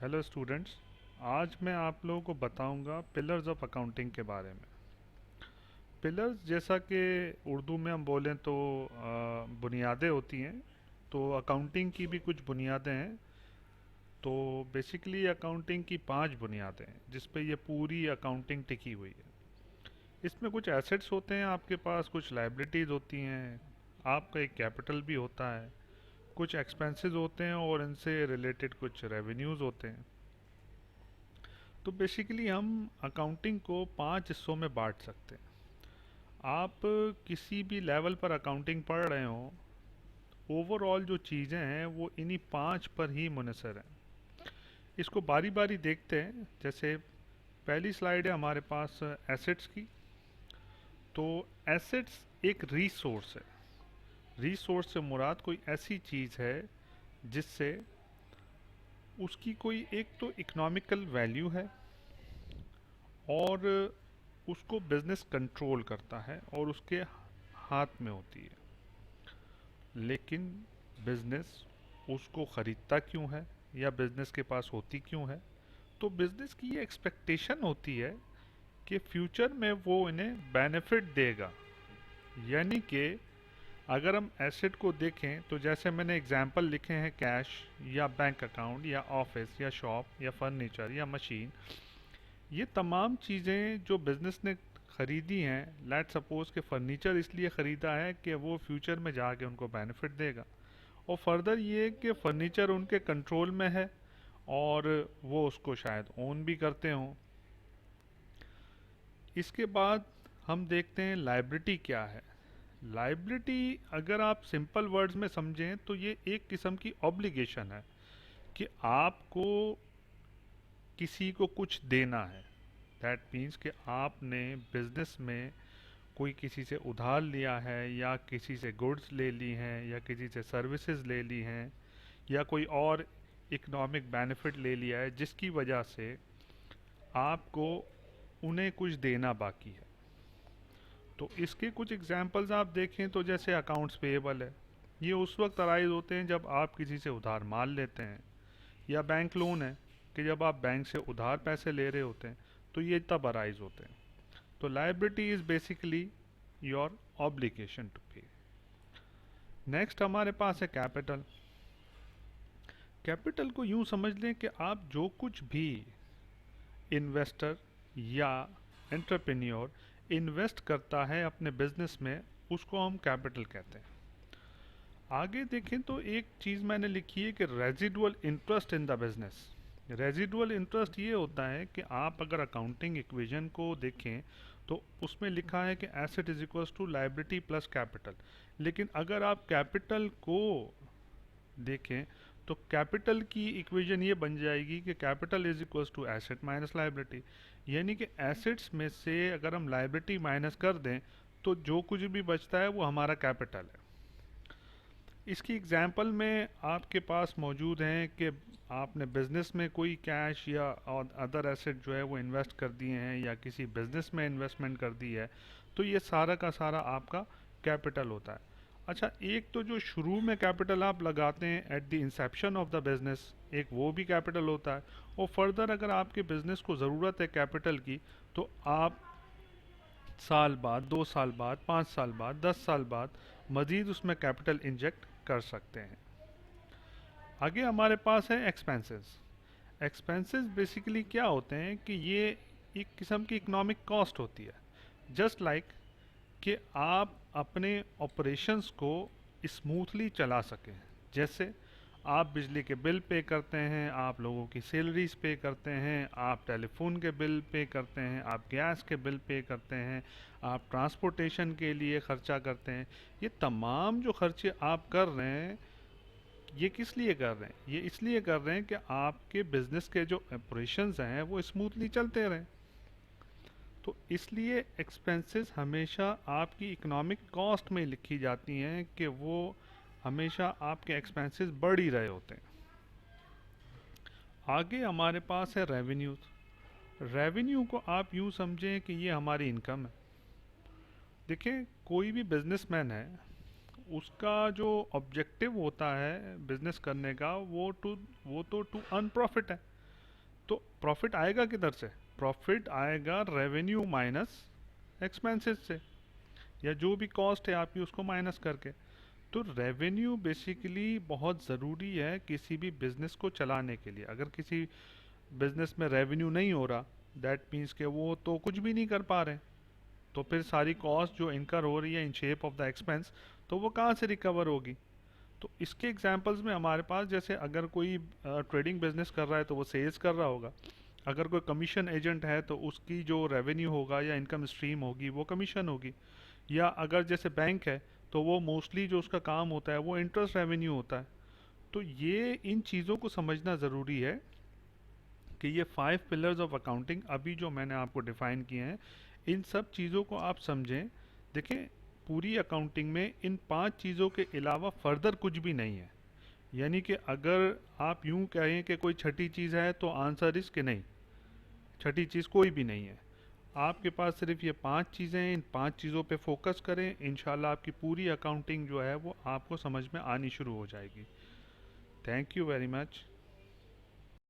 Hello students. आज मैं आप लोगों को बताऊंगा पिलर्स ऑफ अकाउंटिंग के बारे में। पिलर्स जैसा कि उर्दू में हम बोलें तो बुनियादें होती हैं। तो अकाउंटिंग की भी कुछ बुनियादें हैं। तो बेसिकली अकाउंटिंग की 5 बुनियादें हैं जिस पे ये पूरी अकाउंटिंग टिकी हुई है। इसमें कुछ एसेट्स होते हैं आपके पास, कुछ लाइबिलिटीज़ होती हैं, आपका एक कैपिटल भी होता है, कुछ एक्सपेंसेस होते हैं और इनसे रिलेटेड कुछ रेवेन्यूज़ होते हैं। तो बेसिकली हम अकाउंटिंग को 5 हिस्सों में बांट सकते हैं। आप किसी भी लेवल पर अकाउंटिंग पढ़ रहे हो, ओवरऑल जो चीज़ें हैं वो इन्हीं 5 पर ही मुनहसर हैं। इसको बारी बारी देखते हैं। जैसे पहली स्लाइड है हमारे पास एसेट्स की। तो एसेट्स एक रिसोर्स है। रिसोर्स से मुराद कोई ऐसी चीज़ है जिससे उसकी कोई एक तो इकोनॉमिकल वैल्यू है और उसको बिजनेस कंट्रोल करता है और उसके हाथ में होती है। लेकिन बिजनेस उसको ख़रीदता क्यों है या बिजनेस के पास होती क्यों है? तो बिजनेस की ये एक्सपेक्टेशन होती है कि फ्यूचर में वो इन्हें बेनिफिट देगा। यानी कि अगर हम एसेट को देखें तो जैसे मैंने एग्जांपल लिखे हैं, कैश या बैंक अकाउंट या ऑफिस या शॉप या फर्नीचर या मशीन, ये तमाम चीज़ें जो बिजनेस ने ख़रीदी हैं। लेट सपोज के फर्नीचर इसलिए ख़रीदा है कि वो फ्यूचर में जाके उनको बेनिफिट देगा। और फर्दर ये कि फर्नीचर उनके कंट्रोल में है और वो उसको शायद ओन भी करते हों। इसके बाद हम देखते हैं लाइबिलिटी क्या है। लाइबिलिटी अगर आप सिंपल वर्ड्स में समझें तो ये एक किस्म की ऑब्लिगेशन है कि आपको किसी को कुछ देना है। दैट मीन्स कि आपने बिजनेस में कोई किसी से उधार लिया है या किसी से गुड्स ले ली हैं या किसी से सर्विसेज ले ली हैं या कोई और इकोनॉमिक बेनिफिट ले लिया है जिसकी वजह से आपको उन्हें कुछ देना बाकी है। तो इसके कुछ एग्जांपल्स आप देखें तो जैसे अकाउंट्स पेएबल है, ये उस वक्त अराइज होते हैं जब आप किसी से उधार माल लेते हैं। या बैंक लोन है कि जब आप बैंक से उधार पैसे ले रहे होते हैं, तो ये तब अराइज होते हैं। तो liability is basically your obligation to pay. Next हमारे पास है कैपिटल। कैपिटल को यूं समझ लें कि आप जो कुछ भी इन्वेस्टर या एंटरप्रेन्योर इन्वेस्ट करता है अपने बिजनेस में, उसको हम कैपिटल कहते हैं। आगे देखें तो एक चीज़ मैंने लिखी है कि residual interest in the business. Residual interest ये होता है कि आप अगर अकाउंटिंग इक्वेशन को देखें तो उसमें लिखा है कि asset is equals to liability plus capital. लेकिन अगर आप कैपिटल को देखें तो कैपिटल की इक्वेशन ये बन जाएगी कि capital is equals to asset minus liability. यानी कि एसेट्स में से अगर हम लाइबिलिटी माइनस कर दें तो जो कुछ भी बचता है वो हमारा कैपिटल है। इसकी एग्जांपल में आपके पास मौजूद हैं कि आपने बिजनेस में कोई कैश या अदर एसेट जो है वो इन्वेस्ट कर दिए हैं या किसी बिजनेस में इन्वेस्टमेंट कर दी है, तो ये सारा का सारा आपका कैपिटल होता है। अच्छा, एक तो जो शुरू में कैपिटल आप लगाते हैं at the Inception of the business, एक वो भी कैपिटल होता है। और फर्दर अगर आपके बिजनेस को ज़रूरत है कैपिटल की, तो आप साल बाद, 2 साल बाद, 5 साल बाद, 10 साल बाद मज़ीद उसमें कैपिटल इंजेक्ट कर सकते हैं। आगे हमारे पास है एक्सपेंसेस। एक्सपेंसेस बेसिकली क्या होते हैं कि ये एक किस्म की इकोनॉमिक कॉस्ट होती है। जस्ट लाइक कि आप अपने ऑपरेशंस को स्मूथली चला सकें। जैसे आप बिजली के बिल पे करते हैं, आप लोगों की सैलरीज पे करते हैं, आप टेलीफोन के बिल पे करते हैं, आप गैस के बिल पे करते हैं, आप ट्रांसपोर्टेशन के लिए ख़र्चा करते हैं। ये तमाम जो खर्चे आप कर रहे हैं, ये किस लिए कर रहे हैं? ये इसलिए कर रहे हैं कि आपके बिजनेस के जो ऑपरेशंस हैं वो स्मूथली चलते रहें। तो इसलिए एक्सपेंसेस हमेशा आपकी इकोनॉमिक कॉस्ट में लिखी जाती हैं कि वो हमेशा आपके एक्सपेंसेस बढ़ ही रहे होते हैं। आगे हमारे पास है रेवेन्यूज। रेवेन्यू को आप यूँ समझें कि ये हमारी इनकम है। देखें, कोई भी बिजनेसमैन है, उसका जो ऑब्जेक्टिव होता है बिजनेस करने का, वो तो टू अर्न प्रॉफिट है। तो प्रॉफिट आएगा किधर से? प्रॉफिट आएगा रेवेन्यू माइनस एक्सपेंसेस से, या जो भी कॉस्ट है आपकी उसको माइनस करके। तो रेवेन्यू बेसिकली बहुत ज़रूरी है किसी भी बिजनेस को चलाने के लिए। अगर किसी बिजनेस में रेवेन्यू नहीं हो रहा, दैट मीन्स के वो तो कुछ भी नहीं कर पा रहे, तो फिर सारी कॉस्ट जो इनकर हो रही है in shape of the expense, तो वो कहाँ से रिकवर होगी? तो इसके एग्जांपल्स में हमारे पास, जैसे अगर कोई ट्रेडिंग बिजनेस कर रहा है तो वो सेल्स कर रहा होगा, अगर कोई कमीशन एजेंट है तो उसकी जो रेवेन्यू होगा या इनकम स्ट्रीम होगी वो कमीशन होगी, या अगर जैसे बैंक है तो वो मोस्टली जो उसका काम होता है वो इंटरेस्ट रेवेन्यू होता है। तो ये इन चीज़ों को समझना ज़रूरी है कि ये 5 पिलर्स ऑफ अकाउंटिंग अभी जो मैंने आपको डिफ़ाइन किए हैं, इन सब चीज़ों को आप समझें। देखें, पूरी अकाउंटिंग में इन 5 चीज़ों के अलावा फर्दर कुछ भी नहीं है। यानी कि अगर आप यूं कहें कि कोई छठी चीज़ है तो आंसर इस कि नहीं, छठी चीज़ कोई भी नहीं है। आपके पास सिर्फ ये 5 चीज़ें हैं, इन 5 चीज़ों पे फोकस करें, इंशाल्लाह आपकी पूरी अकाउंटिंग जो है वो आपको समझ में आनी शुरू हो जाएगी। Thank you very much.